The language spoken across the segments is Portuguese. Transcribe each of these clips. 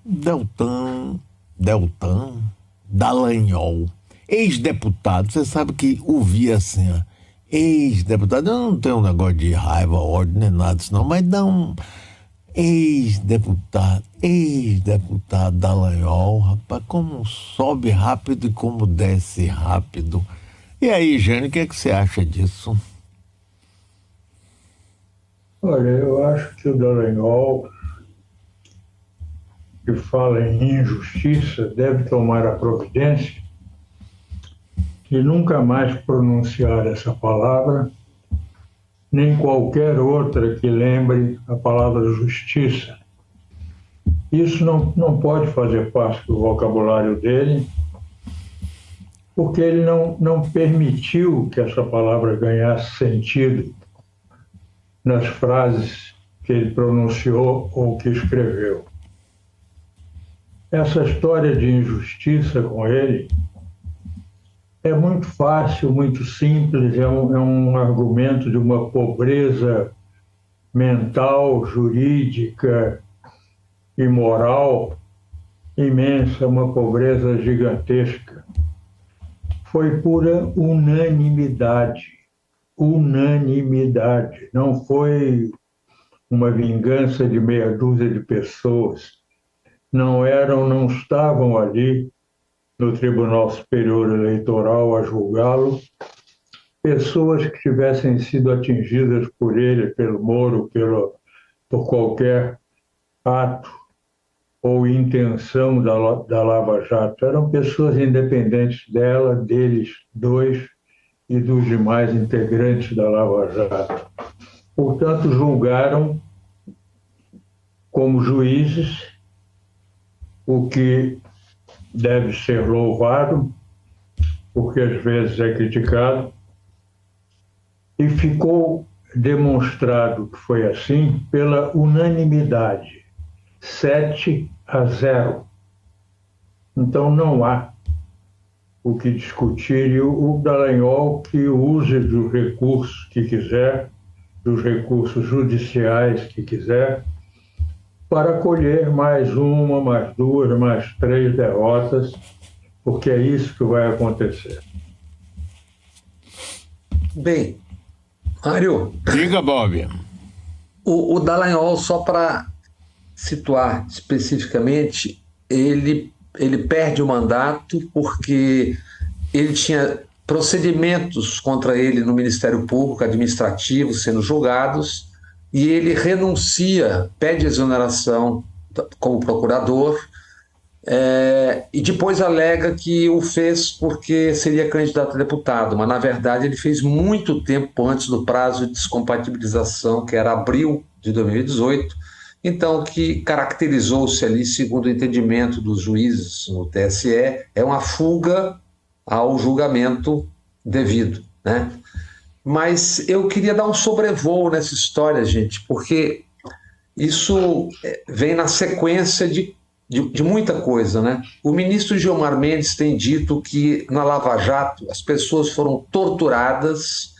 Deltan Dallagnol, ex-deputado. Você sabe que ouvia assim, ó, ex-deputado. Eu não tenho um negócio de raiva, ódio, nem nada disso não, mas dá um ex-deputado Dallagnol, rapaz, como sobe rápido e como desce rápido. E aí, Jânio, o que é que você acha disso? Olha, eu acho que o Dallagnol, que fala em injustiça, deve tomar a providência de nunca mais pronunciar essa palavra, nem qualquer outra que lembre a palavra justiça. Isso não pode fazer parte do vocabulário dele, porque ele não permitiu que essa palavra ganhasse sentido nas frases que ele pronunciou ou que escreveu. Essa história de injustiça com ele é muito fácil, muito simples, é um argumento de uma pobreza mental, jurídica e moral imensa, uma pobreza gigantesca. Foi pura unanimidade, não foi uma vingança de meia dúzia de pessoas. Não estavam ali no Tribunal Superior Eleitoral a julgá-lo pessoas que tivessem sido atingidas por ele, pelo Moro, por qualquer ato ou intenção da Lava Jato. Eram pessoas independentes dela, deles dois e dos demais integrantes da Lava Jato. Portanto, julgaram como juízes, o que deve ser louvado, porque às vezes é criticado, e ficou demonstrado que foi assim pela unanimidade, 7-0. Então não há o que discutir, e o Dallagnol que use dos recursos que quiser, dos recursos judiciais que quiser, para colher mais uma, mais duas, mais três derrotas, porque é isso que vai acontecer. Bem, Mário, Diga, Bob. o Dallagnol, só para situar especificamente, ele perde o mandato porque ele tinha procedimentos contra ele no Ministério Público Administrativo sendo julgados, e ele renuncia, pede exoneração como procurador, e depois alega que o fez porque seria candidato a deputado, mas na verdade ele fez muito tempo antes do prazo de descompatibilização, que era abril de 2018, então que caracterizou-se ali, segundo o entendimento dos juízes no TSE, é uma fuga ao julgamento devido, né? Mas eu queria dar um sobrevoo nessa história, gente, porque isso vem na sequência de muita coisa, né? O ministro Gilmar Mendes tem dito que na Lava Jato as pessoas foram torturadas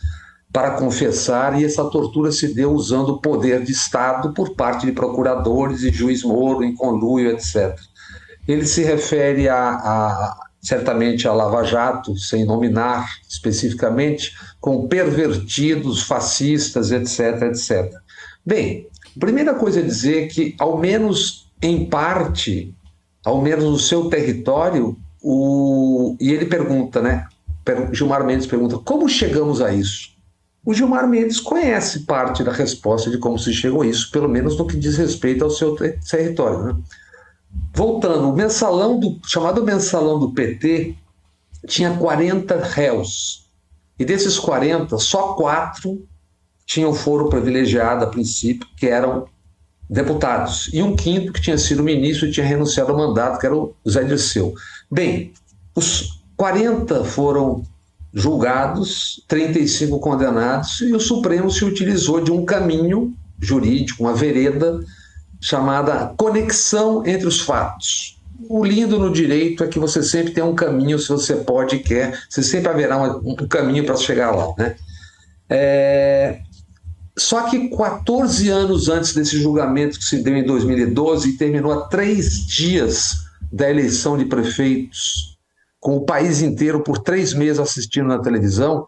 para confessar, e essa tortura se deu usando o poder de Estado por parte de procuradores e juiz Moro em conluio, etc. Ele se refere certamente a Lava Jato, sem nominar especificamente, com pervertidos, fascistas, etc, etc. Bem, a primeira coisa é dizer que, ao menos em parte, ao menos no seu território, e ele pergunta, né? Gilmar Mendes pergunta, como chegamos a isso? O Gilmar Mendes conhece parte da resposta de como se chegou a isso, pelo menos no que diz respeito ao seu território, né? Voltando, chamado mensalão do PT tinha 40 réus, e desses 40, só 4 tinham foro privilegiado a princípio, que eram deputados, e um quinto que tinha sido ministro e tinha renunciado ao mandato, que era o Zé Dirceu. Bem, os 40 foram julgados, 35 condenados, e o Supremo se utilizou de um caminho jurídico, uma vereda, chamada conexão entre os fatos. O lindo no direito é que você sempre tem um caminho, se você pode e quer, você sempre haverá um caminho para chegar lá, né? Só que 14 anos antes desse julgamento, que se deu em 2012 e terminou a 3 dias da eleição de prefeitos, com o país inteiro por 3 meses assistindo na televisão,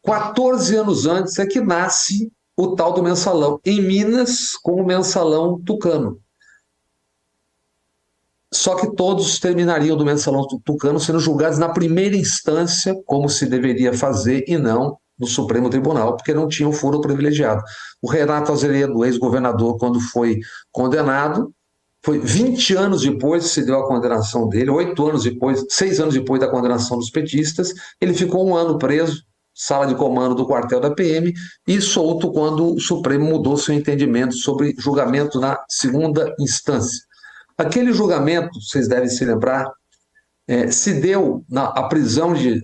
14 anos antes é que nasce o tal do mensalão, em Minas, com o mensalão tucano. Só que todos terminariam do mensalão tucano sendo julgados na primeira instância, como se deveria fazer, e não no Supremo Tribunal, porque não tinham foro privilegiado. O Renato Azevedo, ex-governador, quando foi condenado, foi 20 anos depois que se deu a condenação dele, 8 anos depois, 6 anos depois da condenação dos petistas, ele ficou 1 ano preso, sala de comando do quartel da PM, e solto quando o Supremo mudou seu entendimento sobre julgamento na segunda instância. Aquele julgamento, vocês devem se lembrar, se deu,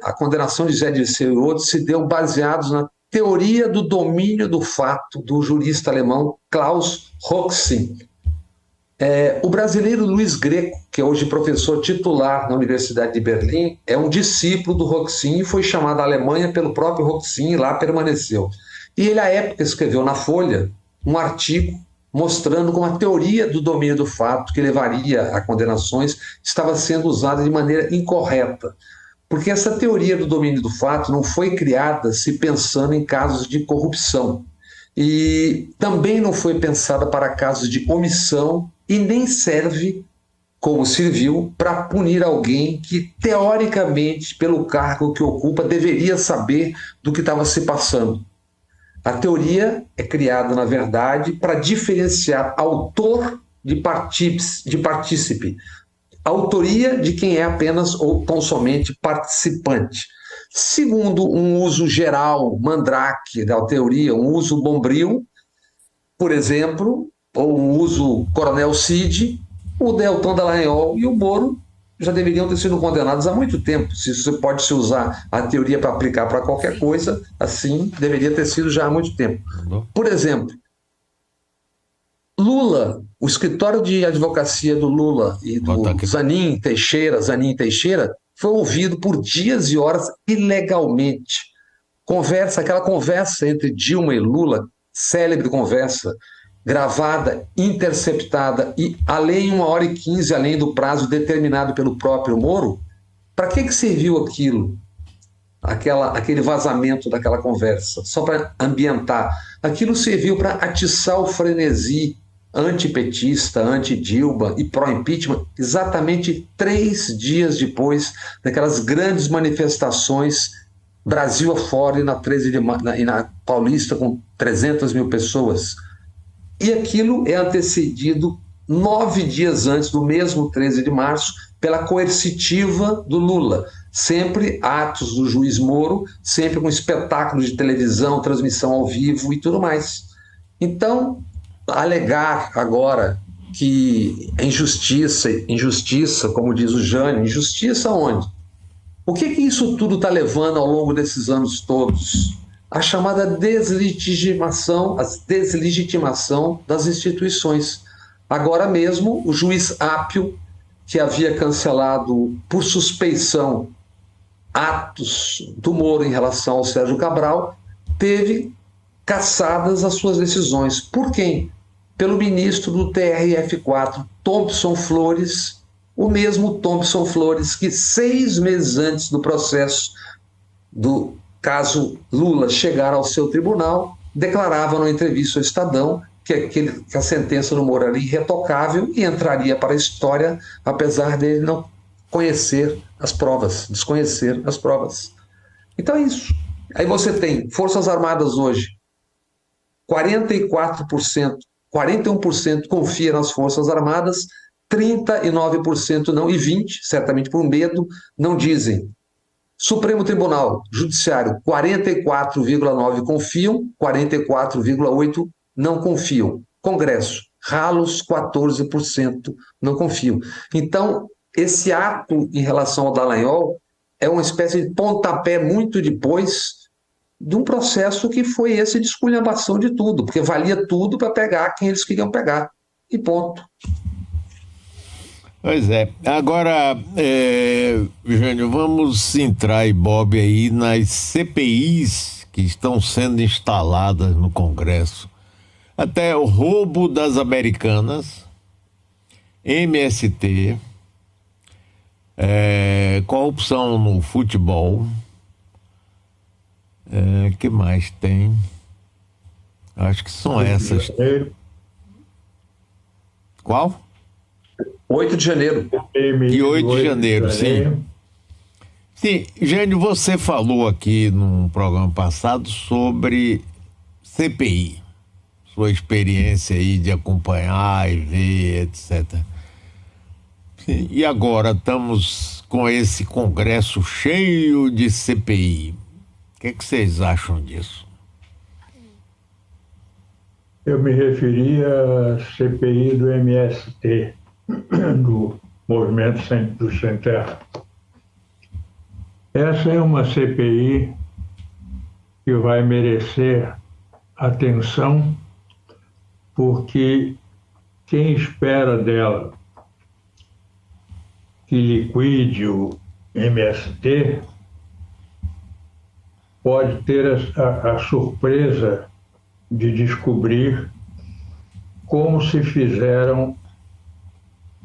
a condenação de Zé Dirceu e outros, se deu baseados na teoria do domínio do fato do jurista alemão Klaus Roxin. O brasileiro Luiz Greco, que é hoje professor titular na Universidade de Berlim, é um discípulo do Roxin e foi chamado à Alemanha pelo próprio Roxin e lá permaneceu. E ele, à época, escreveu na Folha um artigo mostrando como a teoria do domínio do fato, que levaria a condenações, estava sendo usada de maneira incorreta. Porque essa teoria do domínio do fato não foi criada se pensando em casos de corrupção. E também não foi pensada para casos de omissão e nem serve, como serviu, para punir alguém que, teoricamente, pelo cargo que ocupa, deveria saber do que estava se passando. A teoria é criada, na verdade, para diferenciar autor de partícipe, autoria de quem é apenas ou tão somente participante. Segundo um uso geral, mandrake da teoria, um uso bombril, por exemplo, ou um uso Coronel Cid, o Deltan Dallagnol e o Moro já deveriam ter sido condenados há muito tempo. Se você pode se usar a teoria para aplicar para qualquer coisa, assim, deveria ter sido já há muito tempo. Por exemplo, Lula, o escritório de advocacia do Lula e do Zanin Teixeira, foi ouvido por dias e horas ilegalmente. Aquela conversa entre Dilma e Lula, célebre conversa, gravada, interceptada e além 1h15, além do prazo determinado pelo próprio Moro, para que serviu aquilo? Aquele vazamento daquela conversa, só para ambientar. Aquilo serviu para atiçar o frenesi antipetista, anti-Dilma e pró-impeachment, exatamente 3 dias depois daquelas grandes manifestações Brasil afora e na 13 de março, e na Paulista com 300 mil pessoas. E aquilo é antecedido 9 dias antes, do mesmo 13 de março, pela coercitiva do Lula. Sempre atos do juiz Moro, sempre com espetáculo de televisão, transmissão ao vivo e tudo mais. Então, alegar agora que é injustiça, como diz o Jânio, injustiça onde? O que isso tudo está levando ao longo desses anos todos? A chamada deslegitimação das instituições. Agora mesmo, o juiz Ápio, que havia cancelado por suspeição atos do Moro em relação ao Sérgio Cabral, teve cassadas as suas decisões. Por quem? Pelo ministro do TRF4, Thompson Flores, o mesmo Thompson Flores que 6 meses antes do processo do caso Lula chegar ao seu tribunal, declarava numa entrevista ao Estadão que a sentença do Moro era irretocável e entraria para a história, apesar dele não desconhecer as provas. Então é isso. Aí você tem Forças Armadas hoje, 44%, 41% confia nas Forças Armadas, 39% não, e 20%, certamente por medo, não dizem. Supremo Tribunal, Judiciário, 44,9% confiam, 44,8% não confiam. Congresso, ralos 14% não confiam. Então, esse ato em relação ao Dallagnol é uma espécie de pontapé muito depois de um processo que foi esse de esculhambação de tudo, porque valia tudo para pegar quem eles queriam pegar. E ponto. Pois é. Agora, Jânio, vamos entrar, Bob, aí nas CPIs que estão sendo instaladas no Congresso, até o roubo das Americanas, MST, corrupção no futebol, que mais tem? Acho que são essas. Qual? 8 de janeiro. E 8 de janeiro, sim. Sim, Jânio, você falou aqui num programa passado sobre CPI, sua experiência aí de acompanhar e ver, etc. Sim, e agora estamos com esse Congresso cheio de CPI. O que vocês acham disso? Eu me referi à CPI do MST, do Movimento dos Sem Terra. Essa é uma CPI que vai merecer atenção, porque quem espera dela que liquide o MST pode ter a surpresa de descobrir como se fizeram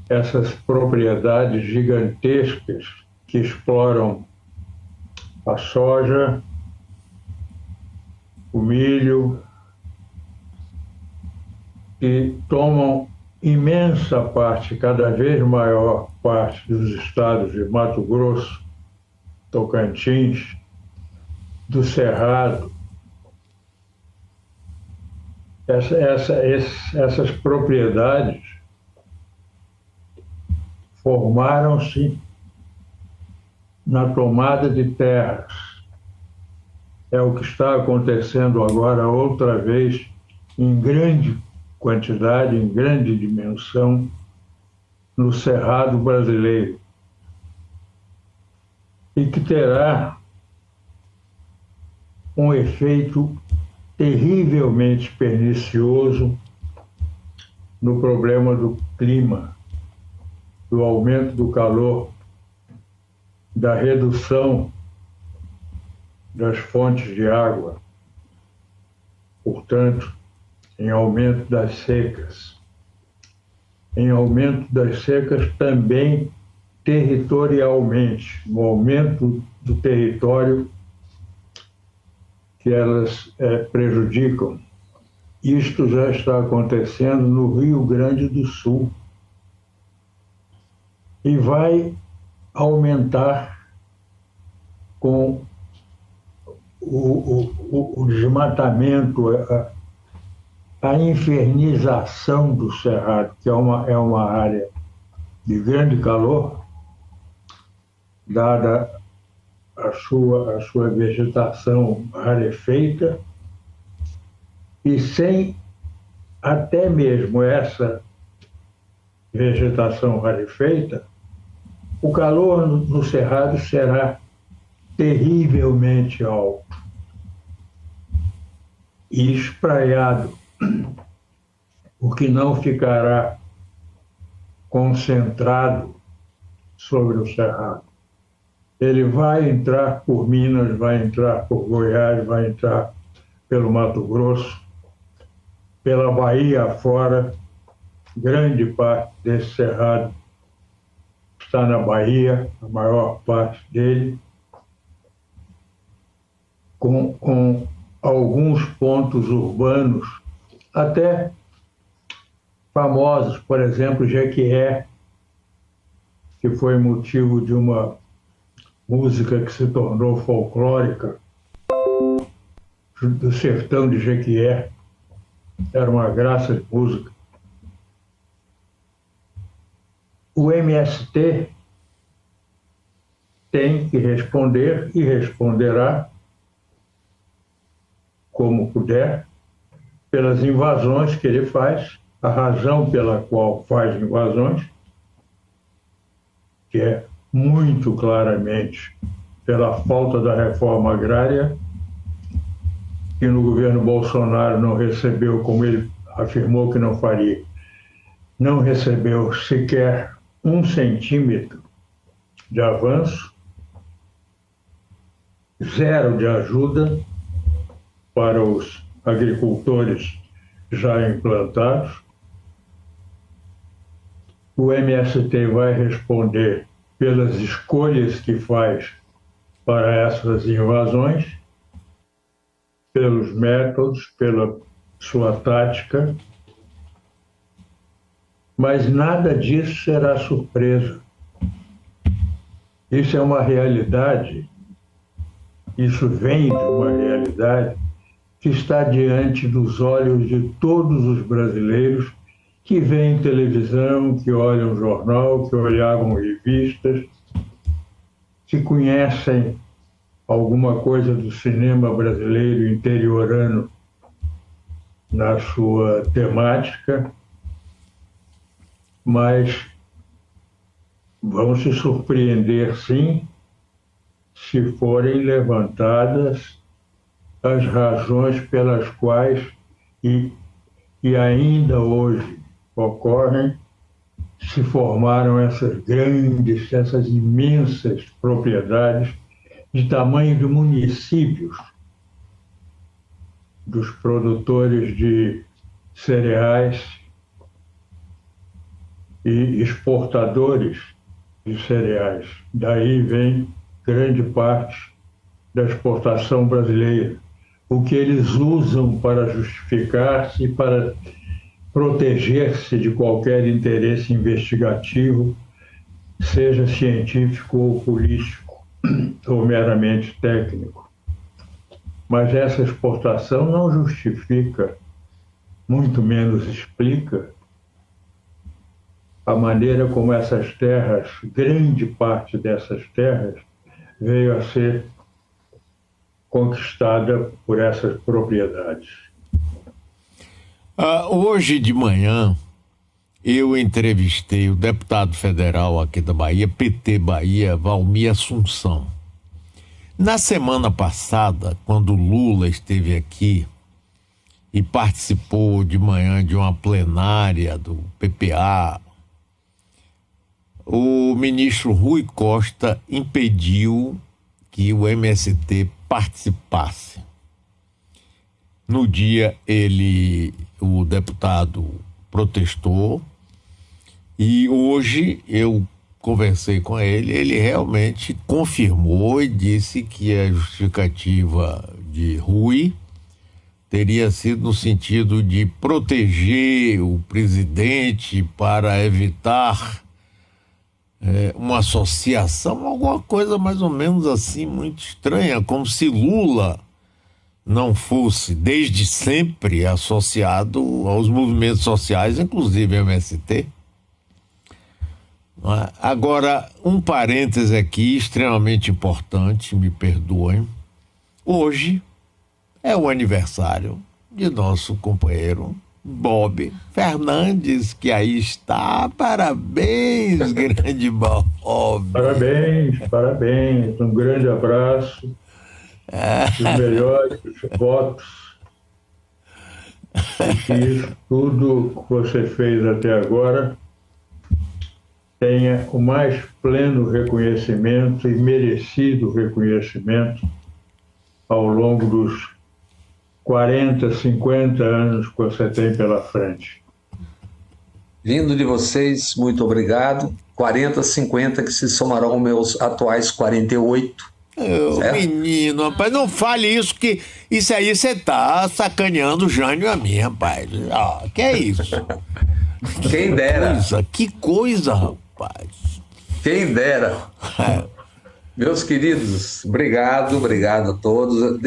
essas propriedades gigantescas que exploram a soja, o milho, e tomam imensa parte, cada vez maior parte dos estados de Mato Grosso, Tocantins, do Cerrado. Essas propriedades formaram-se na tomada de terras. É o que está acontecendo agora outra vez, em grande quantidade, em grande dimensão, no Cerrado brasileiro. E que terá um efeito terrivelmente pernicioso no problema do clima, do aumento do calor, da redução das fontes de água, portanto, em aumento das secas. Em aumento das secas também territorialmente, no aumento do território que elas prejudicam. Isto já está acontecendo no Rio Grande do Sul e vai aumentar com o desmatamento, a infernização do Cerrado, que é uma área de grande calor, dada a sua vegetação rarefeita, e sem até mesmo essa vegetação rarefeita, o calor no Cerrado será terrivelmente alto e espraiado, o que não ficará concentrado sobre o Cerrado. Ele vai entrar por Minas, vai entrar por Goiás, vai entrar pelo Mato Grosso, pela Bahia afora. Grande parte desse Cerrado está na Bahia, a maior parte dele, com alguns pontos urbanos, até famosos, por exemplo, Jequié, que foi motivo de uma música que se tornou folclórica, do sertão de Jequié. Era uma graça de música. O MST tem que responder e responderá como puder pelas invasões que ele faz, a razão pela qual faz invasões, que é muito claramente pela falta da reforma agrária, que no governo Bolsonaro não recebeu, como ele afirmou que não faria, não recebeu sequer 1 centímetro de avanço, zero de ajuda, para os agricultores já implantados. O MST vai responder pelas escolhas que faz para essas invasões, pelos métodos, pela sua tática, mas nada disso será surpresa. Isso é uma realidade, isso vem de uma realidade que está diante dos olhos de todos os brasileiros que veem televisão, que olham jornal, que olhavam revistas, que conhecem alguma coisa do cinema brasileiro interiorano na sua temática, mas vão se surpreender, sim, se forem levantadas as razões pelas quais, e ainda hoje ocorrem, se formaram essas grandes, essas imensas propriedades de tamanho de municípios dos produtores de cereais e exportadores de cereais. Daí vem grande parte da exportação brasileira. O que eles usam para justificar-se e para proteger-se de qualquer interesse investigativo, seja científico ou político, ou meramente técnico. Mas essa exportação não justifica, muito menos explica, a maneira como essas terras, grande parte dessas terras, veio a ser conquistada por essas propriedades. Hoje de manhã, eu entrevistei o deputado federal aqui da Bahia, PT Bahia, Valmir Assunção. Na semana passada, quando o Lula esteve aqui e participou de manhã de uma plenária do PPA, o ministro Rui Costa impediu que o MST participasse. No dia, o deputado protestou, e hoje eu conversei com ele realmente confirmou e disse que a justificativa de Rui teria sido no sentido de proteger o presidente para evitar uma associação, alguma coisa mais ou menos assim, muito estranha, como se Lula não fosse desde sempre associado aos movimentos sociais, inclusive MST. Agora, um parêntese aqui extremamente importante, me perdoem. Hoje é o aniversário de nosso companheiro Bob Fernandes, que aí está. Parabéns, grande Bob. Parabéns. Um grande abraço. Os melhores votos. E que isso tudo que você fez até agora tenha o mais pleno reconhecimento e merecido reconhecimento ao longo dos 40, 50 anos que você tem pela frente. Vindo de vocês, muito obrigado. 40, 50 que se somarão aos meus atuais 48. Menino, rapaz, não fale isso, que isso aí você tá sacaneando o Jânio e a mim, rapaz. Que é isso? Quem dera. Que coisa, rapaz. Quem dera. Meus queridos, obrigado a todos.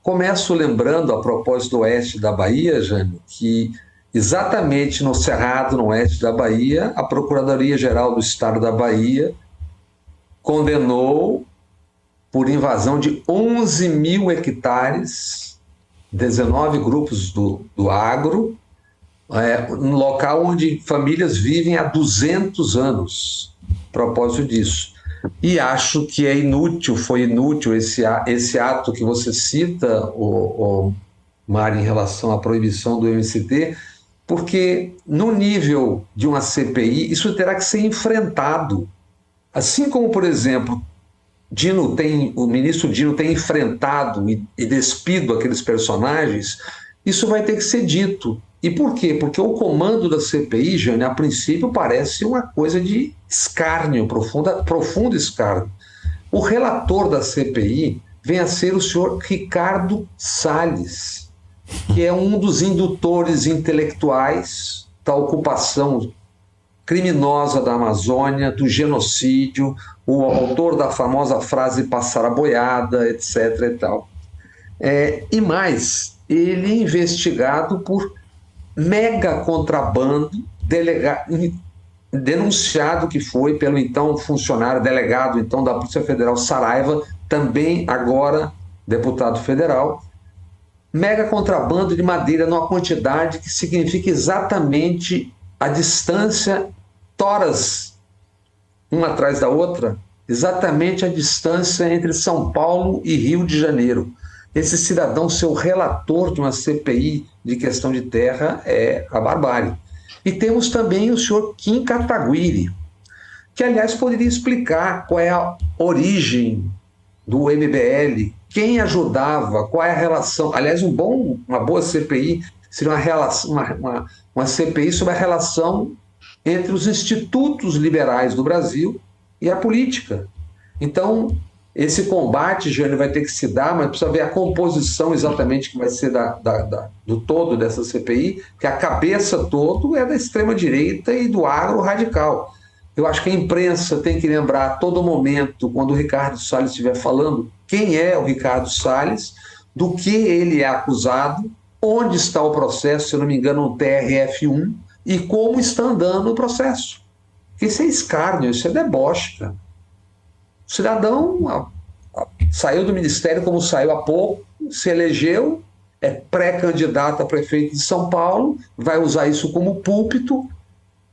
Começo lembrando, a propósito do oeste da Bahia, Jânio, que exatamente no Cerrado, no oeste da Bahia, a Procuradoria-Geral do Estado da Bahia condenou por invasão de 11 mil hectares, 19 grupos do agro, um local onde famílias vivem há 200 anos, a propósito disso. E acho que foi inútil esse ato que você cita, Mário, em relação à proibição do MST, porque no nível de uma CPI, isso terá que ser enfrentado. Assim como, por exemplo, o ministro Dino tem enfrentado e despido aqueles personagens, isso vai ter que ser dito. E por quê? Porque o comando da CPI, Jane, a princípio parece uma coisa de escárnio, profundo escárnio. O relator da CPI vem a ser o senhor Ricardo Salles, que é um dos indutores intelectuais da ocupação criminosa da Amazônia, do genocídio, o autor da famosa frase passar a boiada, etc. e tal. E mais, ele é investigado por mega contrabando, denunciado que foi pelo então funcionário, delegado então da Polícia Federal Saraiva, também agora deputado federal, mega contrabando de madeira numa quantidade que significa exatamente a distância, toras, uma atrás da outra, exatamente a distância entre São Paulo e Rio de Janeiro. Esse cidadão ser o relator de uma CPI de questão de terra é a barbárie. E temos também o senhor Kim Kataguiri, que, aliás, poderia explicar qual é a origem do MBL, quem ajudava, qual é a relação. Aliás, uma boa CPI seria uma CPI sobre a relação entre os institutos liberais do Brasil e a política. Então, esse combate, Jânio, vai ter que se dar, mas precisa ver a composição exatamente que vai ser do todo dessa CPI, que a cabeça todo é da extrema-direita e do agro radical. Eu acho que a imprensa tem que lembrar a todo momento, quando o Ricardo Salles estiver falando, quem é o Ricardo Salles, do que ele é acusado, onde está o processo, se eu não me engano, no TRF1, e como está andando o processo. Isso é escárnio, isso é deboche, cara. O cidadão saiu do ministério como saiu há pouco, se elegeu, é pré-candidato a prefeito de São Paulo, vai usar isso como púlpito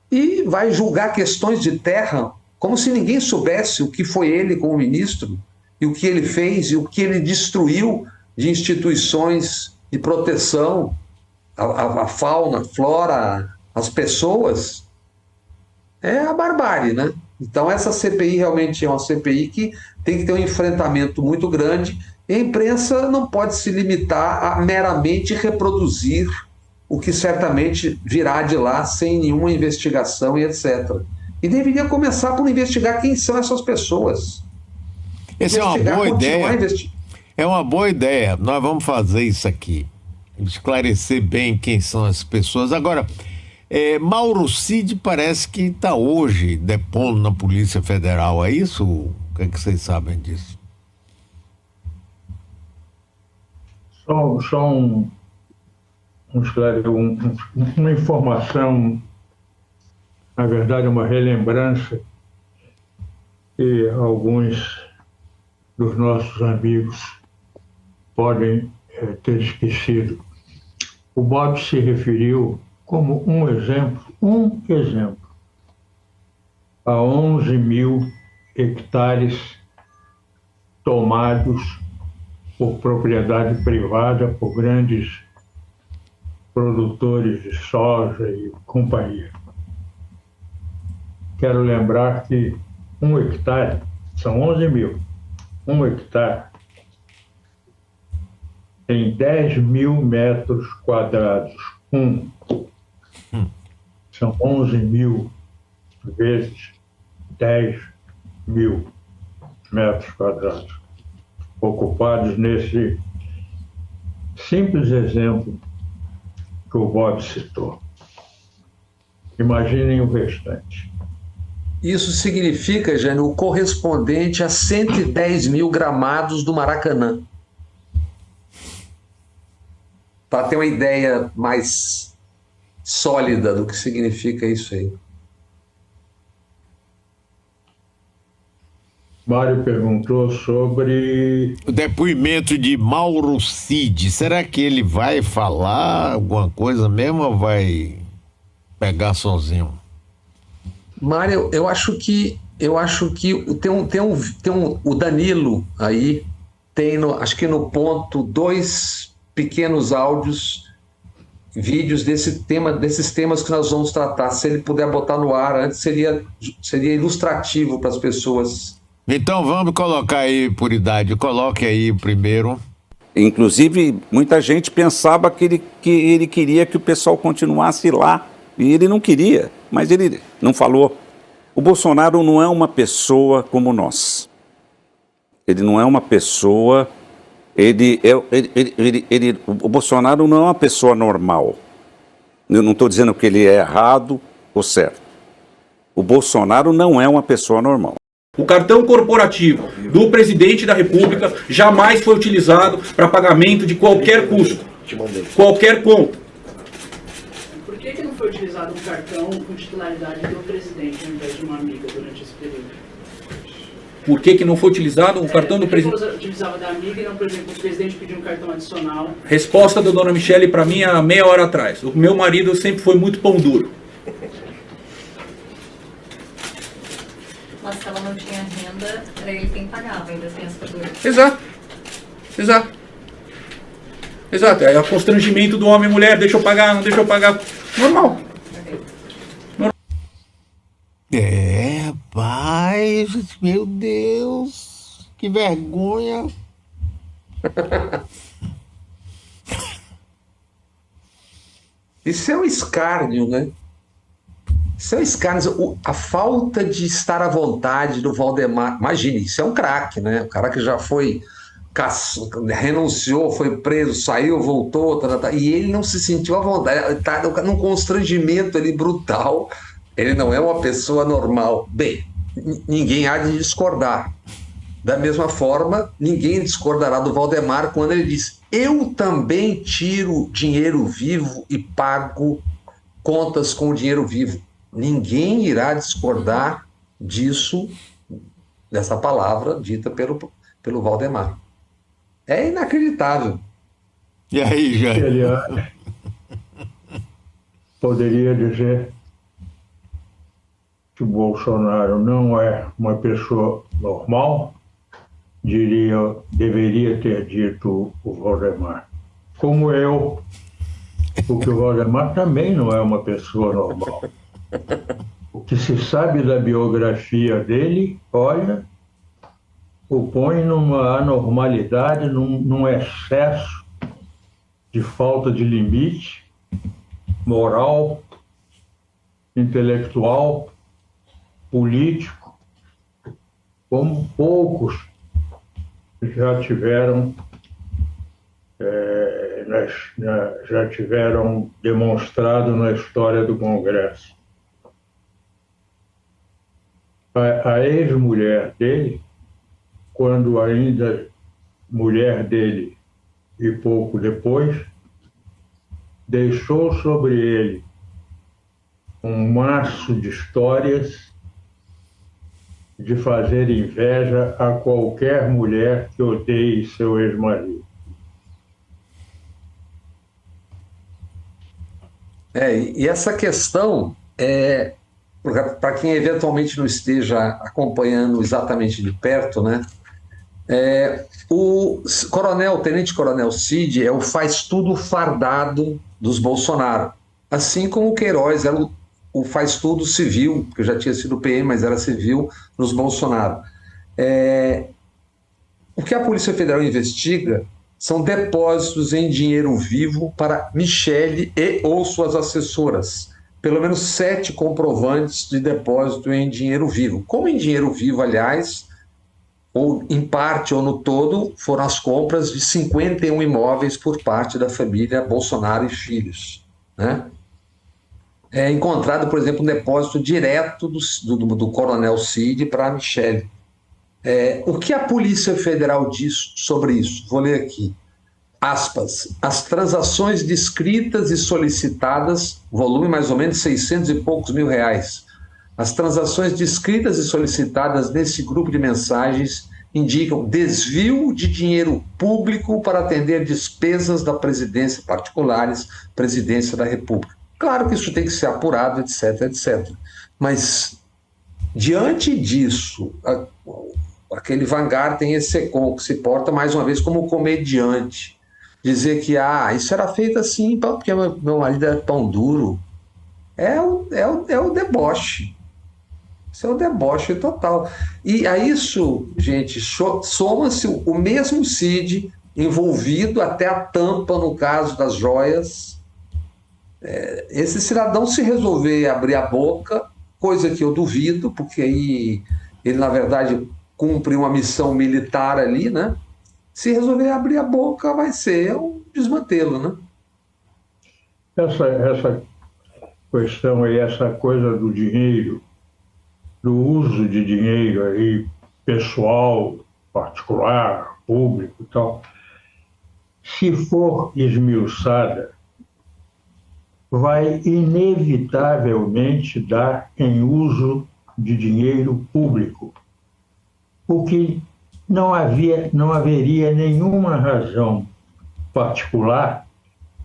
e vai julgar questões de terra como se ninguém soubesse o que foi ele como ministro e o que ele fez e o que ele destruiu de instituições de proteção à fauna, à flora, às pessoas. É a barbárie, né? Então essa CPI realmente é uma CPI que tem que ter um enfrentamento muito grande e a imprensa não pode se limitar a meramente reproduzir o que certamente virá de lá sem nenhuma investigação e etc. E deveria começar por investigar quem são essas pessoas. Essa é uma boa ideia. É uma boa ideia. Nós vamos fazer isso aqui. Esclarecer bem quem são as pessoas. Agora, Mauro Cid parece que está hoje depondo na Polícia Federal. É isso? O que é que vocês sabem disso? Só uma informação, na verdade, uma relembrança que alguns dos nossos amigos podem ter esquecido. O Bob se referiu como um exemplo, a 11 mil hectares tomados por propriedade privada, por grandes produtores de soja e companhia. Quero lembrar que 1 hectare, são 11 mil, 1 hectare tem 10 mil metros quadrados. São 11 mil vezes 10 mil metros quadrados, ocupados nesse simples exemplo que o Bob citou. Imaginem o restante. Isso significa, Jânio, o correspondente a 110 mil gramados do Maracanã. Para ter uma ideia mais sólida do que significa isso aí. Mário perguntou sobre o depoimento de Mauro Cid. Será que ele vai falar alguma coisa mesmo ou vai pegar sozinho? Mário, eu acho que o Danilo aí tem, acho que no ponto, 2 pequenos áudios, vídeos desses temas que nós vamos tratar. Se ele puder botar no ar antes, seria ilustrativo para as pessoas Então vamos colocar aí por idade. Coloque aí primeiro. Inclusive, muita gente pensava que ele queria que o pessoal continuasse lá. E ele não queria, mas ele não falou. O Bolsonaro não é uma pessoa como nós. Ele não é uma pessoa... o Bolsonaro não é uma pessoa normal. Eu não estou dizendo que ele é errado ou certo. O Bolsonaro não é uma pessoa normal. O cartão corporativo do presidente da República jamais foi utilizado para pagamento de qualquer custo, qualquer conta. Por que não foi utilizado um cartão com titularidade do presidente ao invés de uma amiga durante esse período? Por que não foi utilizado o cartão do presidente? Por que utilizava da amiga e não, por exemplo, o presidente pediu um cartão adicional? Resposta da dona Michele para mim há meia hora atrás. O meu marido sempre foi muito pão duro. Mas se ela não tinha renda, era ele quem pagava, ainda tem essa dúvida. Exato. É o constrangimento do homem e mulher, deixa eu pagar, não deixa eu pagar. Normal. Rapaz, meu Deus, que vergonha. Isso é um escárnio, né? Isso é um escárnio. A falta de estar à vontade do Valdemar. Imagine, isso é um craque, né? O cara que já foi, renunciou, foi preso, saiu, voltou, e ele não se sentiu à vontade. Está num constrangimento ali brutal. Ele não é uma pessoa normal. Bem, ninguém há de discordar. Da mesma forma, ninguém discordará do Valdemar quando ele diz: eu também tiro dinheiro vivo e pago contas com o dinheiro vivo. Ninguém irá discordar disso, dessa palavra dita pelo Valdemar. É inacreditável. E aí, Jair? Ele poderia dizer que o Bolsonaro não é uma pessoa normal, deveria ter dito o Valdemar. Como eu, porque o Valdemar também não é uma pessoa normal. O que se sabe da biografia dele, olha, o põe numa anormalidade, num excesso de falta de limite moral, intelectual, político, como poucos já tiveram demonstrado na história do Congresso. A ex-mulher dele, quando ainda mulher dele e pouco depois, deixou sobre ele um maço de histórias de fazer inveja a qualquer mulher que odeie seu ex-marido. E essa questão, para quem eventualmente não esteja acompanhando exatamente de perto, né? O tenente-coronel Cid é o faz-tudo fardado dos Bolsonaro, assim como o Queiroz era o faz-tudo civil, que já tinha sido PM, mas era civil nos Bolsonaro. O que a Polícia Federal investiga são depósitos em dinheiro vivo para Michele e ou suas assessoras. Pelo menos 7 comprovantes de depósito em dinheiro vivo. Como em dinheiro vivo, aliás, ou em parte ou no todo, foram as compras de 51 imóveis por parte da família Bolsonaro e filhos, né? É encontrado, por exemplo, um depósito direto do coronel Cid para a Michele. O que a Polícia Federal diz sobre isso? Vou ler aqui. Aspas. As transações descritas e solicitadas, volume mais ou menos 600 e poucos mil reais. As transações descritas e solicitadas nesse grupo de mensagens indicam desvio de dinheiro público para atender despesas da presidência particulares, presidência da República. Claro que isso tem que ser apurado, etc, etc. Mas, diante disso, aquele Vanguard tem esse secom, que se porta mais uma vez como comediante. Dizer que isso era feito assim porque meu marido era pão duro. É o deboche. Isso é um deboche total. E a isso, gente, soma-se o mesmo Cid envolvido até a tampa no caso das joias. Esse cidadão, se resolver abrir a boca, coisa que eu duvido, porque aí ele, na verdade, cumpre uma missão militar ali, né? Se resolver abrir a boca, vai ser um desmantelo, né? Essa questão aí, essa coisa do dinheiro, do uso de dinheiro aí, pessoal, particular, público e tal, se for esmiuçada, vai inevitavelmente dar em uso de dinheiro público, porque não haveria nenhuma razão particular,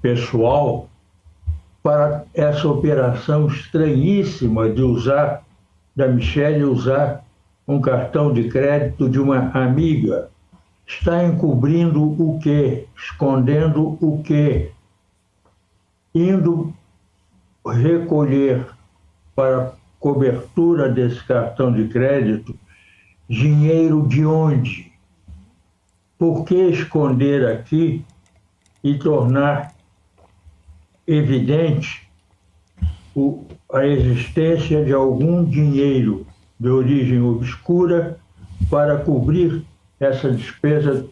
pessoal, para essa operação estranhíssima da Michelle usar um cartão de crédito de uma amiga. Está encobrindo o quê? Escondendo o quê? Indo recolher para cobertura desse cartão de crédito dinheiro de onde? Por que esconder aqui e tornar evidente a existência de algum dinheiro de origem obscura para cobrir essa despesa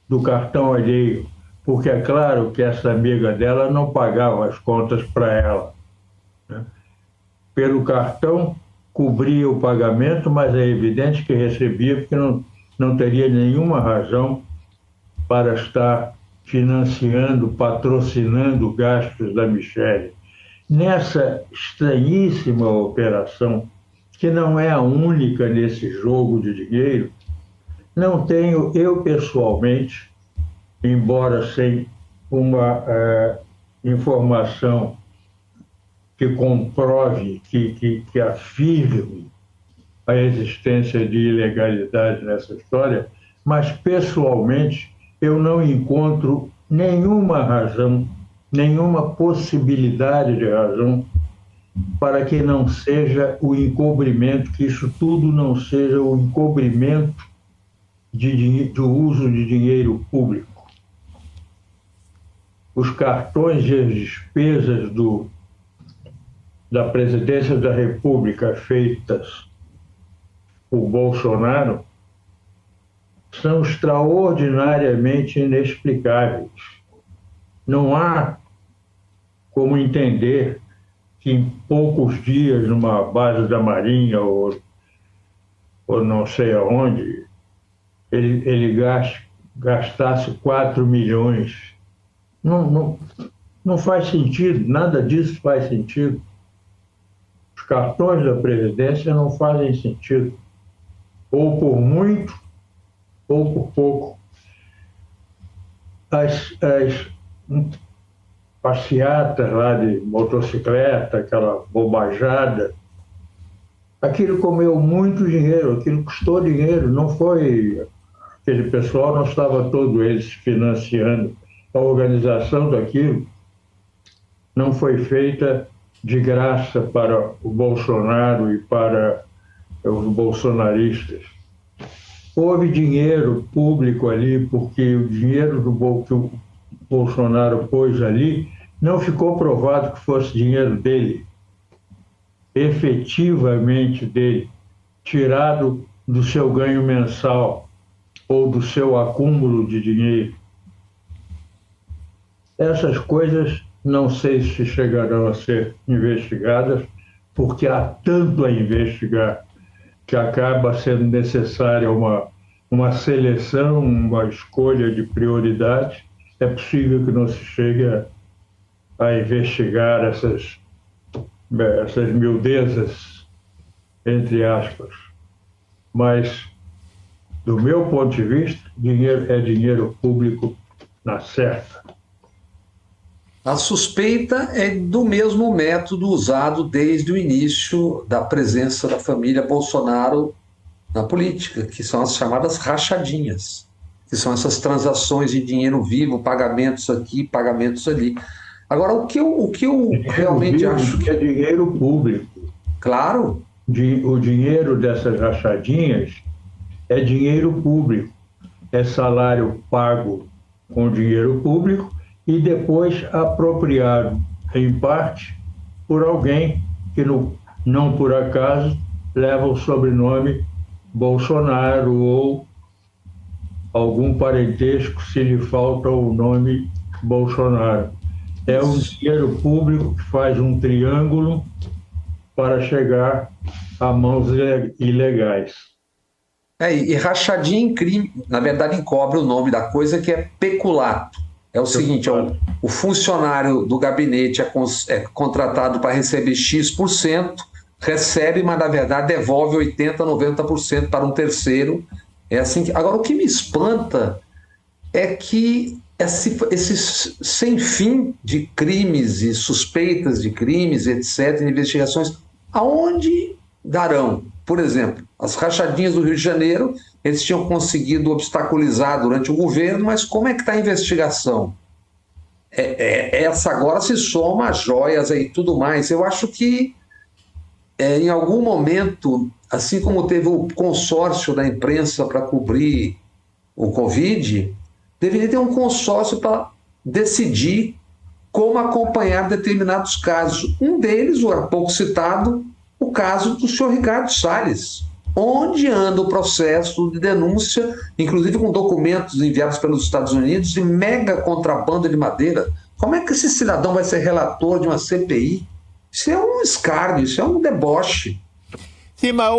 do cartão alheio? Porque é claro que essa amiga dela não pagava as contas para ela, né? Pelo cartão cobria o pagamento, mas é evidente que recebia, porque não teria nenhuma razão para estar financiando, patrocinando gastos da Michelle. Nessa estranhíssima operação, que não é a única nesse jogo de dinheiro, não tenho, eu pessoalmente, embora sem uma informação que comprove, que afirme a existência de ilegalidade nessa história, mas pessoalmente eu não encontro nenhuma razão, nenhuma possibilidade de razão para que não seja o encobrimento, que isso tudo não seja o encobrimento do uso de dinheiro público. Os cartões e as despesas da Presidência da República feitas por Bolsonaro são extraordinariamente inexplicáveis. Não há como entender que em poucos dias, numa base da Marinha ou não sei aonde, ele gastasse 4 milhões. Não faz sentido, nada disso faz sentido. Os cartões da Previdência não fazem sentido, ou por muito, ou por pouco. As passeatas lá de motocicleta, aquela bobajada, aquilo comeu muito dinheiro, aquilo custou dinheiro, não foi... Aquele pessoal não estava todo eles financiando. A organização daquilo não foi feita de graça para o Bolsonaro e para os bolsonaristas. Houve dinheiro público ali, porque o dinheiro que o Bolsonaro pôs ali não ficou provado que fosse dinheiro dele, efetivamente dele, tirado do seu ganho mensal ou do seu acúmulo de dinheiro. Essas coisas não sei se chegarão a ser investigadas, porque há tanto a investigar que acaba sendo necessária uma seleção, uma escolha de prioridade. É possível que não se chegue a investigar essas miudezas, entre aspas. Mas, do meu ponto de vista, dinheiro é dinheiro público na certa. A suspeita é do mesmo método usado desde o início da presença da família Bolsonaro na política, que são as chamadas rachadinhas, que são essas transações de dinheiro vivo, pagamentos aqui, pagamentos ali. Agora, o que eu realmente acho que é dinheiro público. Claro, o dinheiro dessas rachadinhas é dinheiro público, é salário pago com dinheiro público e depois apropriado em parte por alguém que não por acaso leva o sobrenome Bolsonaro ou algum parentesco se lhe falta o nome Bolsonaro. É um dinheiro público que faz um triângulo para chegar a mãos ilegais. E rachadinha em crime, na verdade, encobre o nome da coisa, que é peculato. É o seguinte, o funcionário do gabinete é contratado para receber X%, recebe, mas na verdade devolve 80%, 90% para um terceiro. É assim que... Agora, o que me espanta é que esse sem fim de crimes e suspeitas de crimes, etc., investigações, aonde darão? Por exemplo, as rachadinhas do Rio de Janeiro, eles tinham conseguido obstaculizar durante o governo, mas como é que está a investigação? Essa agora se soma a joias e tudo mais. Eu acho que em algum momento, assim como teve o consórcio da imprensa para cobrir o Covid, deveria ter um consórcio para decidir como acompanhar determinados casos. Um deles, o há pouco citado, o caso do senhor Ricardo Salles. Onde anda o processo de denúncia, inclusive com documentos enviados pelos Estados Unidos, de mega contrabando de madeira? Como é que esse cidadão vai ser relator de uma CPI? Isso é um escárnio, isso é um deboche. Sim, mas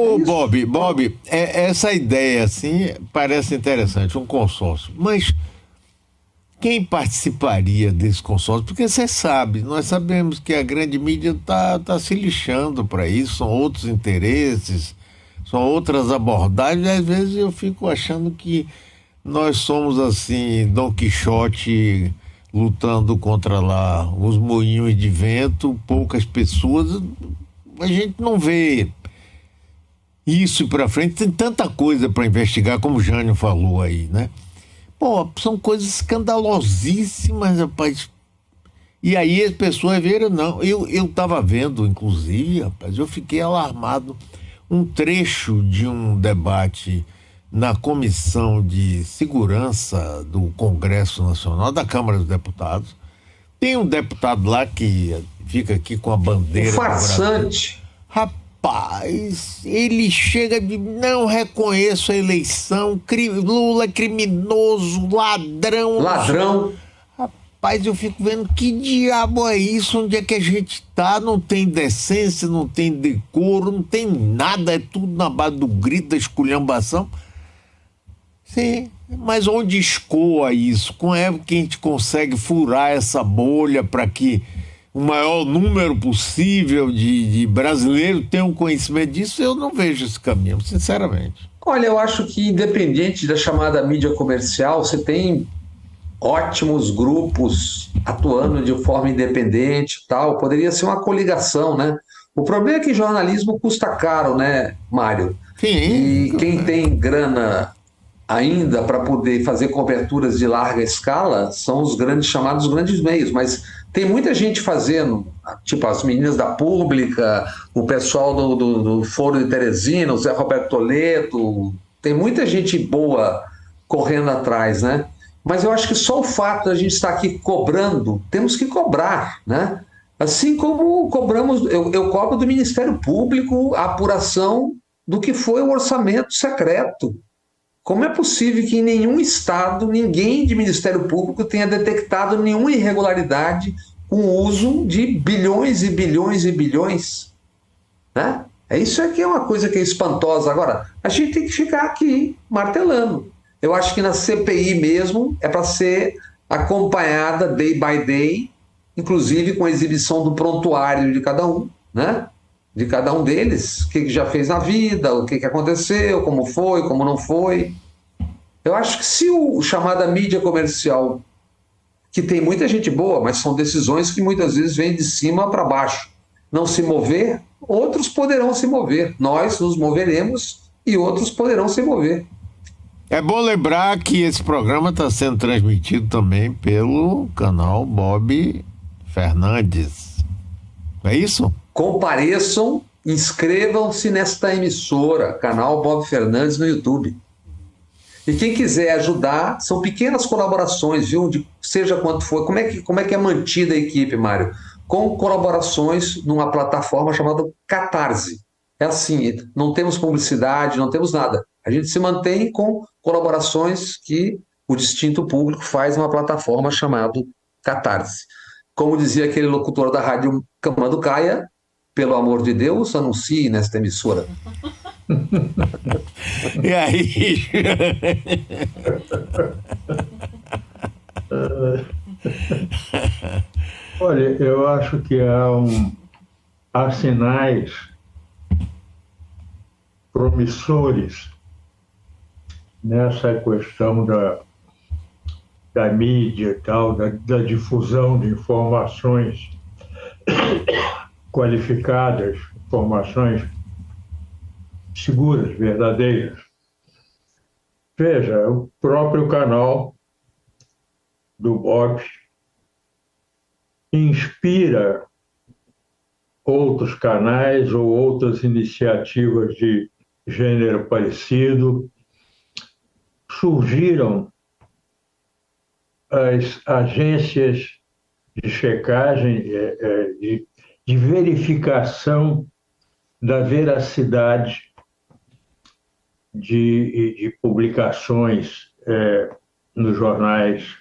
Bob, essa ideia assim parece interessante, um consórcio. Mas quem participaria desse consórcio? Porque você sabe, nós sabemos que a grande mídia tá se lixando para isso, são outros interesses, são outras abordagens. Às vezes eu fico achando que nós somos assim, Dom Quixote lutando contra lá os moinhos de vento, poucas pessoas. A gente não vê isso para frente. Tem tanta coisa para investigar, como o Jânio falou aí, né? Pô, são coisas escandalosíssimas, rapaz. E aí as pessoas viram, não. Eu estava vendo, inclusive, rapaz, eu fiquei alarmado. Um trecho de um debate na Comissão de Segurança do Congresso Nacional, da Câmara dos Deputados. Tem um deputado lá que fica aqui com a bandeira. Farsante. Rapaz, ele chega de não reconheço a eleição, Lula criminoso, ladrão. Rapaz, eu fico vendo que diabo é isso, onde é que a gente tá? Não tem decência, não tem decoro, não tem nada, é tudo na base do grito, da esculhambação. Sim, mas onde escoa isso? Como é que a gente consegue furar essa bolha para que o maior número possível de brasileiros tenham conhecimento disso? Eu não vejo esse caminho, sinceramente. Olha, eu acho que independente da chamada mídia comercial, você tem ótimos grupos atuando de forma independente e tal. Poderia ser uma coligação, né? O problema é que jornalismo custa caro, né, Mário? Sim. E quem tem grana ainda para poder fazer coberturas de larga escala são os chamados grandes meios, mas tem muita gente fazendo, tipo as meninas da Pública, o pessoal do Foro de Teresina, o Zé Roberto Toledo, tem muita gente boa correndo atrás, né? Mas eu acho que só o fato de a gente estar aqui cobrando, temos que cobrar, né? Assim como cobramos, eu cobro do Ministério Público a apuração do que foi o orçamento secreto. Como é possível que em nenhum estado, ninguém de Ministério Público tenha detectado nenhuma irregularidade com o uso de bilhões e bilhões e bilhões? Né? Isso aqui é uma coisa que é espantosa. Agora, a gente tem que ficar aqui martelando. Eu acho que na CPI mesmo é para ser acompanhada day by day, inclusive com a exibição do prontuário de cada um, né? De cada um deles, o que já fez na vida, o que aconteceu, como foi, como não foi. Eu acho que se o chamada mídia comercial, que tem muita gente boa, mas são decisões que muitas vezes vêm de cima para baixo, não se mover, outros poderão se mover. Nós nos moveremos e outros poderão se mover. É bom lembrar que esse programa está sendo transmitido também pelo canal Bob Fernandes. É isso? Compareçam inscrevam-se nesta emissora, canal Bob Fernandes no YouTube. E quem quiser ajudar, são pequenas colaborações, viu? Seja quanto for. Como é que é mantida a equipe, Mário? Com colaborações numa plataforma chamada Catarse. É assim, não temos publicidade, não temos nada. A gente se mantém com colaborações que o distinto público faz numa plataforma chamada Catarse. Como dizia aquele locutor da rádio Camanducaia, pelo amor de Deus, anuncie nesta emissora. E aí? Olha, eu acho que há sinais promissores nessa questão da mídia e tal, da difusão de informações qualificadas, informações seguras, verdadeiras. Veja, o próprio canal do Bob inspira outros canais ou outras iniciativas de gênero parecido. Surgiram as agências de checagem, de verificação da veracidade de publicações nos jornais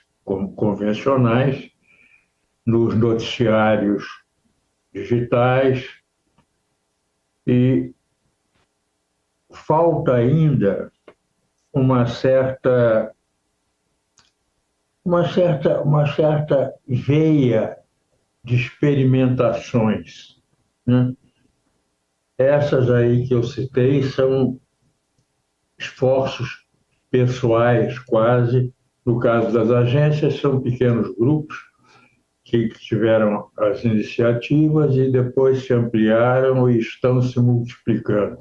convencionais, nos noticiários digitais, e falta ainda uma certa veia de experimentações, né? Essas aí que eu citei são esforços pessoais, quase. No caso das agências, são pequenos grupos que tiveram as iniciativas e depois se ampliaram e estão se multiplicando.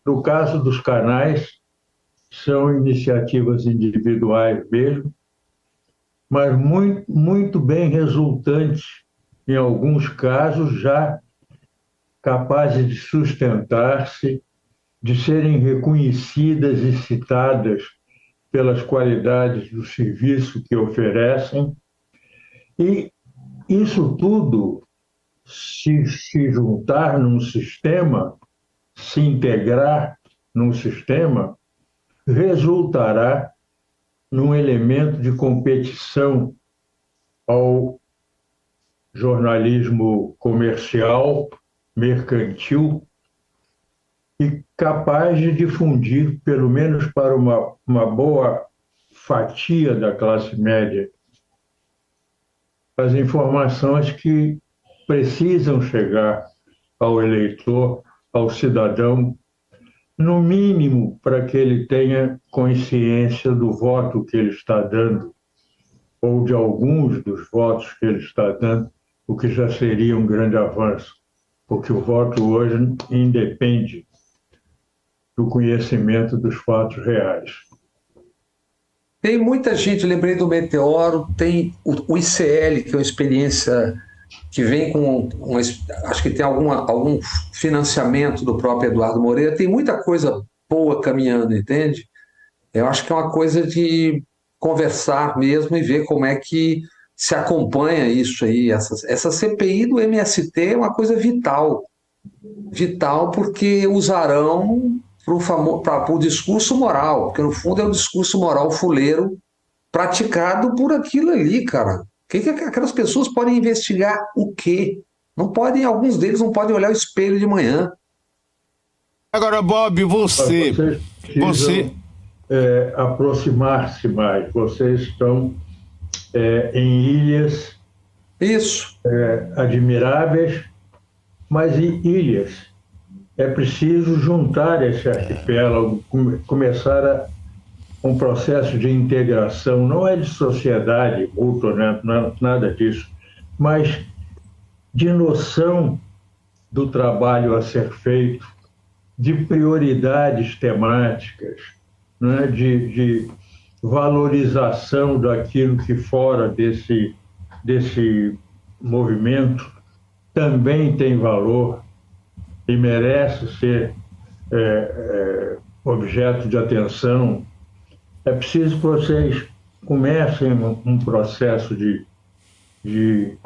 No caso dos canais, são iniciativas individuais mesmo, mas muito bem resultantes, em alguns casos já capazes de sustentar-se, de serem reconhecidas e citadas pelas qualidades do serviço que oferecem. E isso tudo, se juntar num sistema, se integrar num sistema, resultará num elemento de competição ao jornalismo comercial, mercantil, e capaz de difundir, pelo menos para uma boa fatia da classe média, as informações que precisam chegar ao eleitor, ao cidadão, no mínimo para que ele tenha consciência do voto que ele está dando, ou de alguns dos votos que ele está dando, o que já seria um grande avanço, porque o voto hoje independe do conhecimento dos fatos reais. Tem muita gente, lembrei do Meteoro, tem o ICL, que é uma experiência que vem com, acho que tem algum financiamento do próprio Eduardo Moreira, tem muita coisa boa caminhando, entende? Eu acho que é uma coisa de conversar mesmo e ver como é que se acompanha isso aí. Essa CPI do MST é uma coisa vital porque usarão para o discurso moral, porque no fundo é o discurso moral fuleiro praticado por aquilo ali, cara. Que aquelas pessoas podem investigar o quê? Não podem, alguns deles não podem olhar o espelho de manhã. Agora, Bob, você aproximar-se mais. Vocês estão em ilhas admiráveis, mas em ilhas. É preciso juntar esse arquipélago, começar um processo de integração, não é de sociedade mútua, né? Nada disso, mas de noção do trabalho a ser feito, de prioridades temáticas, né? de valorização daquilo que fora desse movimento também tem valor. e merece ser objeto de atenção, é preciso que vocês comecem um processo de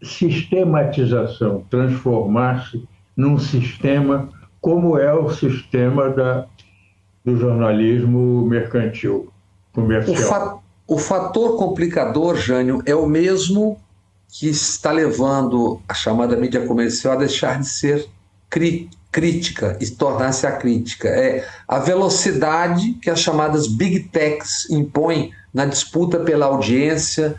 sistematização, transformar-se num sistema como é o sistema do jornalismo mercantil, comercial. O fator complicador, Jânio, é o mesmo que está levando a chamada mídia comercial a deixar de ser crítica e tornar-se acrítica. É a velocidade que as chamadas Big Techs impõem na disputa pela audiência,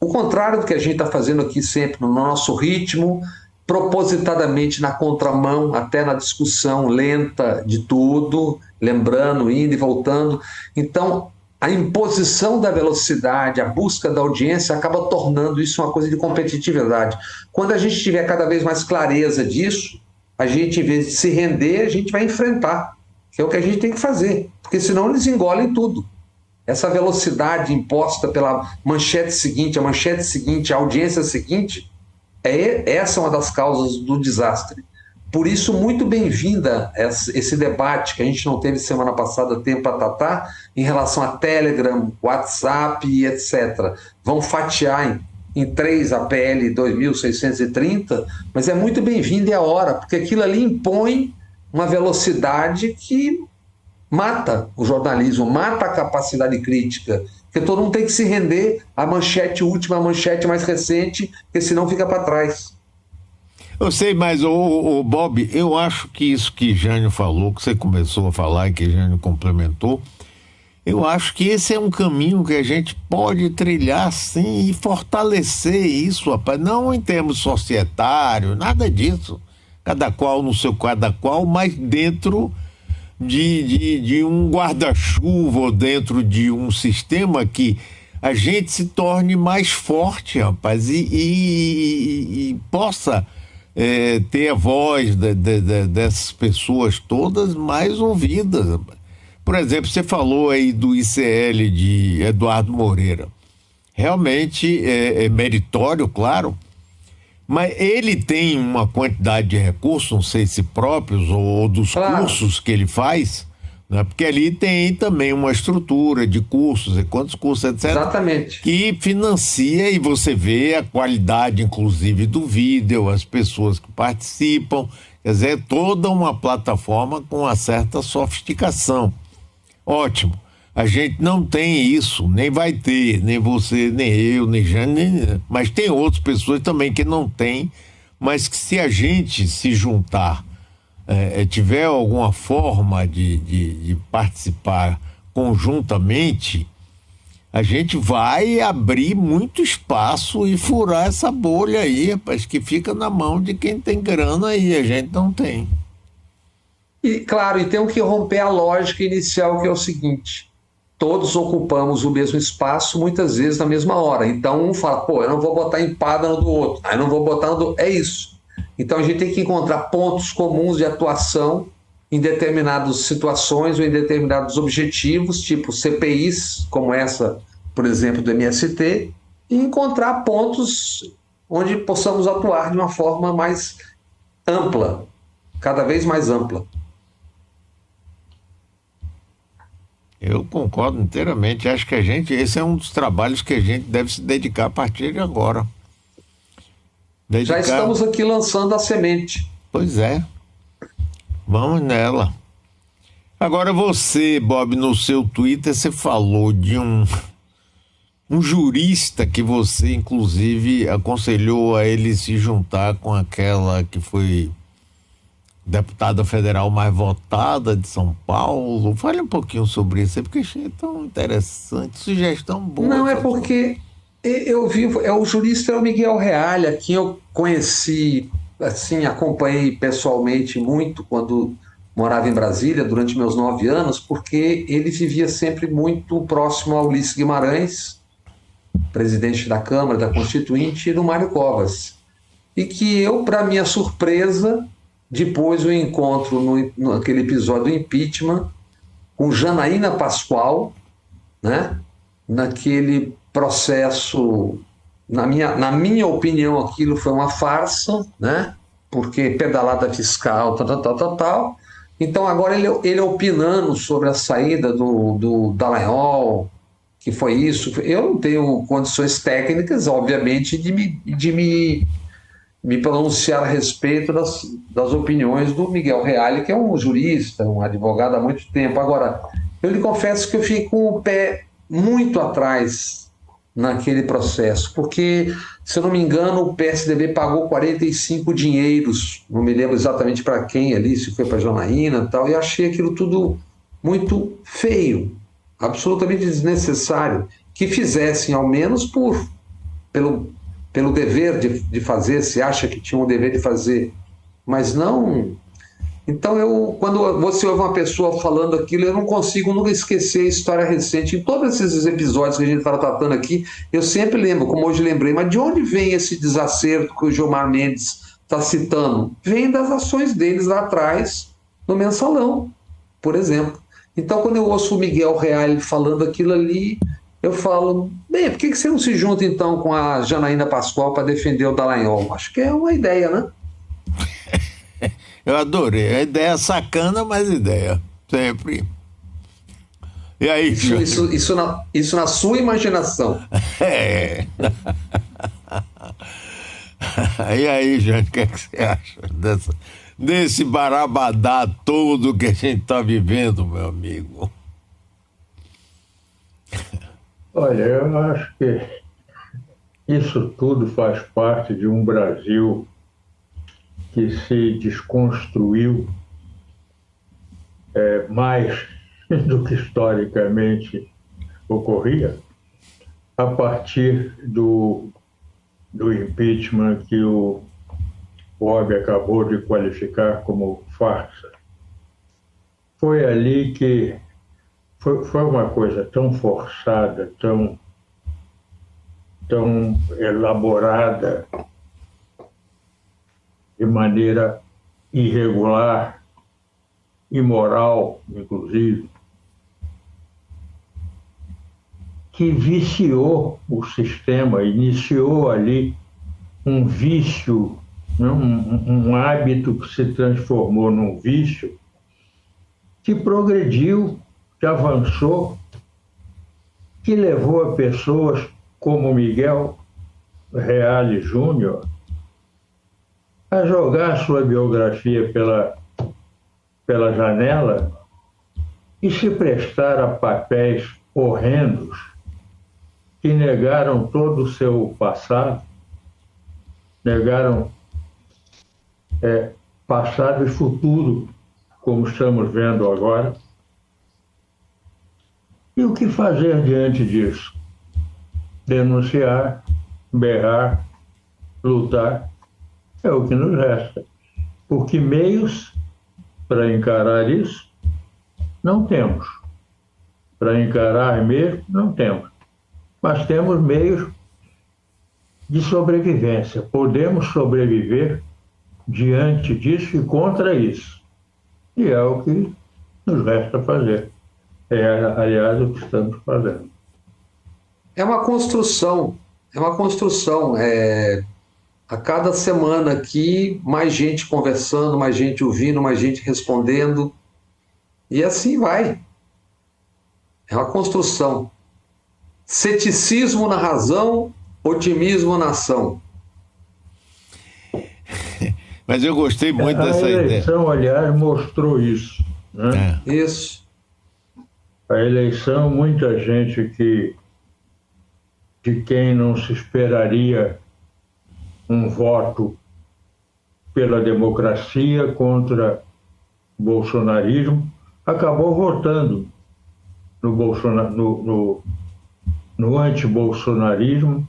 o contrário do que a gente está fazendo aqui sempre, no nosso ritmo, propositadamente na contramão, até na discussão lenta de tudo, lembrando, indo e voltando. Então, a imposição da velocidade, a busca da audiência acaba tornando isso uma coisa de competitividade. Quando a gente tiver cada vez mais clareza disso, a gente, em vez de se render, a gente vai enfrentar, que é o que a gente tem que fazer, porque senão eles engolem tudo. Essa velocidade imposta pela manchete seguinte, a audiência seguinte, essa é uma das causas do desastre. Por isso, muito bem-vinda esse debate que a gente não teve semana passada tempo para tratar em relação a Telegram, WhatsApp e etc. Vão fatiar em 3 a PL 2630, mas é muito bem-vindo e a hora, porque aquilo ali impõe uma velocidade que mata o jornalismo, mata a capacidade crítica, porque todo mundo tem que se render à manchete última, à manchete mais recente, porque senão fica para trás. Eu sei, mas, Bob, eu acho que isso que Jânio falou, que você começou a falar e que Jânio complementou, eu acho que esse é um caminho que a gente pode trilhar, sim, e fortalecer isso, rapaz, não em termos societários, nada disso, cada qual no seu cada qual, mas dentro de um guarda-chuva ou dentro de um sistema que a gente se torne mais forte, rapaz, e possa ter a voz dessas pessoas todas mais ouvidas. Por exemplo, você falou aí do ICL de Eduardo Moreira. Realmente é meritório, claro, mas ele tem uma quantidade de recursos, não sei se próprios ou dos cursos que ele faz, né? Porque ali tem também uma estrutura de cursos, e quantos cursos, etc. Exatamente. Que financia, e você vê a qualidade, inclusive, do vídeo, as pessoas que participam, quer dizer, toda uma plataforma com uma certa sofisticação. Ótimo. A gente não tem isso, nem vai ter, nem você, nem eu, nem Jane, mas tem outras pessoas também que não têm, mas que se a gente se juntar, tiver alguma forma de participar conjuntamente, a gente vai abrir muito espaço e furar essa bolha aí, rapaz, que fica na mão de quem tem grana e a gente não tem. E, claro, e tem que romper a lógica inicial, que é o seguinte: todos ocupamos o mesmo espaço, muitas vezes na mesma hora. Então um fala, eu não vou botar empada no do outro, aí não vou botar no do... É isso. Então a gente tem que encontrar pontos comuns de atuação em determinadas situações ou em determinados objetivos, tipo CPIs, como essa, por exemplo, do MST, e encontrar pontos onde possamos atuar de uma forma mais ampla, cada vez mais ampla. Eu concordo inteiramente. Acho que esse é um dos trabalhos que a gente deve se dedicar a partir de agora. Já estamos aqui lançando a semente. Pois é. Vamos nela. Agora você, Bob, no seu Twitter, você falou de um jurista que você, inclusive, aconselhou a ele se juntar com aquela que foi deputada federal mais votada de São Paulo. Fale um pouquinho sobre isso, porque achei tão interessante, sugestão boa. Não, é porque eu vi, o jurista é o Miguel Reale, a quem eu conheci, assim, acompanhei pessoalmente muito quando morava em Brasília durante meus 9 anos, porque ele vivia sempre muito próximo ao Ulisses Guimarães, presidente da Câmara, da Constituinte, e do Mário Covas. E que eu, para minha surpresa, depois o encontro naquele episódio do impeachment com Janaína Pascoal, né? Naquele processo, na minha opinião, aquilo foi uma farsa, né? porque pedalada fiscal, tal. Então agora ele opinando sobre a saída do Dallagnol, que foi isso. Eu não tenho condições técnicas, obviamente, de me pronunciar a respeito das opiniões do Miguel Reale, que é um jurista, um advogado há muito tempo. Agora, eu lhe confesso que eu fiquei com o pé muito atrás naquele processo, porque, se eu não me engano, o PSDB pagou 45 dinheiros, não me lembro exatamente para quem ali, se foi para Janaína e tal, e achei aquilo tudo muito feio, absolutamente desnecessário, que fizessem ao menos pelo dever de fazer, se acha que tinha o dever de fazer, mas não. Então, quando você ouve uma pessoa falando aquilo, eu não consigo nunca esquecer a história recente. Em todos esses episódios que a gente está tratando aqui, eu sempre lembro, como hoje lembrei, mas de onde vem esse desacerto que o Gilmar Mendes está citando? Vem das ações deles lá atrás, no Mensalão, por exemplo. Então, quando eu ouço o Miguel Reale falando aquilo ali, eu falo, bem, por que você não se junta então com a Janaína Pascoal para defender o Dallagnol? Acho que é uma ideia, né? Eu adorei. A ideia sacana, mas ideia. Sempre. E aí, isso na sua imaginação. É. E aí, gente, o que você acha desse barabadá todo que a gente está vivendo, meu amigo? Olha, eu acho que isso tudo faz parte de um Brasil que se desconstruiu mais do que historicamente ocorria a partir do impeachment que o Bob acabou de qualificar como farsa. Foi ali que foi uma coisa tão forçada, tão elaborada, de maneira irregular, imoral, inclusive, que viciou o sistema, iniciou ali um vício, um hábito que se transformou num vício, que progrediu, que avançou, que levou a pessoas como Miguel Reale Júnior a jogar sua biografia pela janela e se prestar a papéis horrendos que negaram todo o seu passado, negaram passado e futuro, como estamos vendo agora. E o que fazer diante disso? Denunciar, berrar, lutar. É o que nos resta. Porque meios para encarar isso não temos. Para encarar mesmo, não temos. Mas temos meios de sobrevivência. Podemos sobreviver diante disso e contra isso. E é o que nos resta fazer. Aliás, o que estamos fazendo. É uma construção. A cada semana aqui, mais gente conversando, mais gente ouvindo, mais gente respondendo. E assim vai. É uma construção. Ceticismo na razão, otimismo na ação. Mas eu gostei muito dessa ideia. A eleição, aliás, mostrou isso. Né? Isso. A eleição, muita gente de quem não se esperaria um voto pela democracia contra o bolsonarismo, acabou votando no anti-bolsonarismo,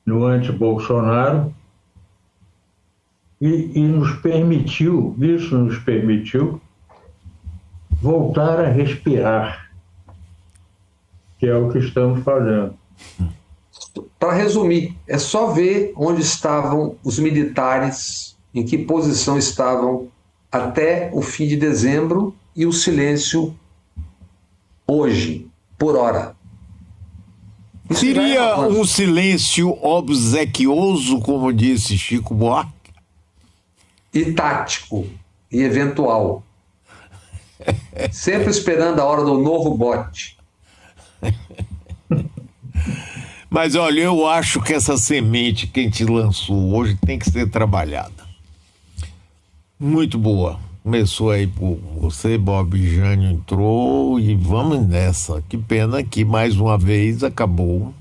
no anti-Bolsonaro, e nos permitiu voltar a respirar, que é o que estamos fazendo. Para resumir, é só ver onde estavam os militares, em que posição estavam até o fim de dezembro, e o silêncio hoje, por hora. Seria um silêncio obsequioso, como disse Chico Buarque? e tático e eventual. Sempre esperando a hora do novo bote. Mas olha, eu acho que essa semente que a gente lançou hoje tem que ser trabalhada. Muito boa. Começou aí por você, Bob Jânio entrou e vamos nessa. Que pena que mais uma vez acabou.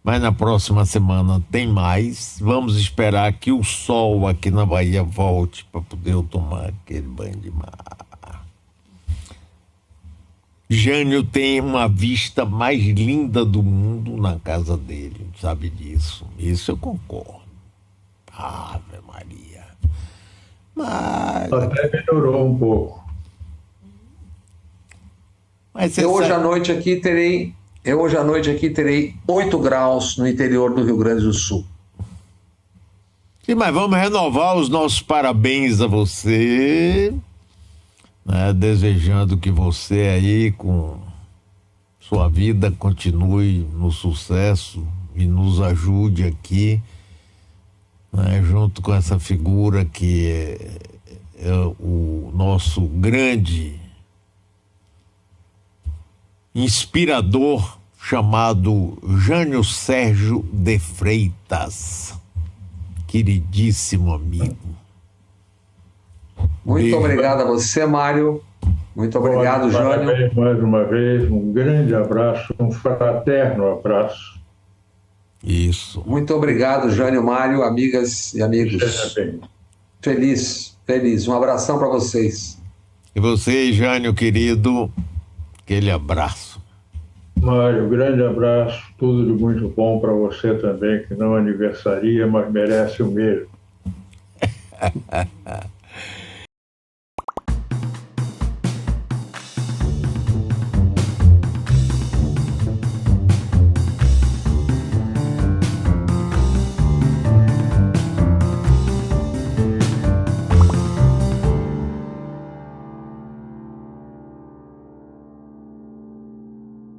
Mas na próxima semana tem mais. Vamos esperar que o sol aqui na Bahia volte para poder eu tomar aquele banho de mar. Jânio tem uma vista mais linda do mundo na casa dele, sabe disso? Isso eu concordo. Ave Maria. Mas... Até melhorou um pouco. Mas Eu hoje à noite aqui terei 8 graus no interior do Rio Grande do Sul. Sim, mas vamos renovar os nossos parabéns a você, né? Desejando que você aí com sua vida continue no sucesso e nos ajude aqui, né? Junto com essa figura que é o nosso grande inspirador chamado Jânio Sérgio de Freitas, queridíssimo amigo. Muito Beijo. obrigado a você, Mário. Muito obrigado, Jânio. Parabéns mais uma vez, um grande abraço, um fraterno abraço. Isso. Muito obrigado, Jânio, Mário, amigas e amigos. Seja bem. Feliz, feliz. Um abração para vocês. E você, Jânio, querido, aquele abraço. Mário, grande abraço, tudo de muito bom para você também, que não aniversaria, mas merece o mesmo.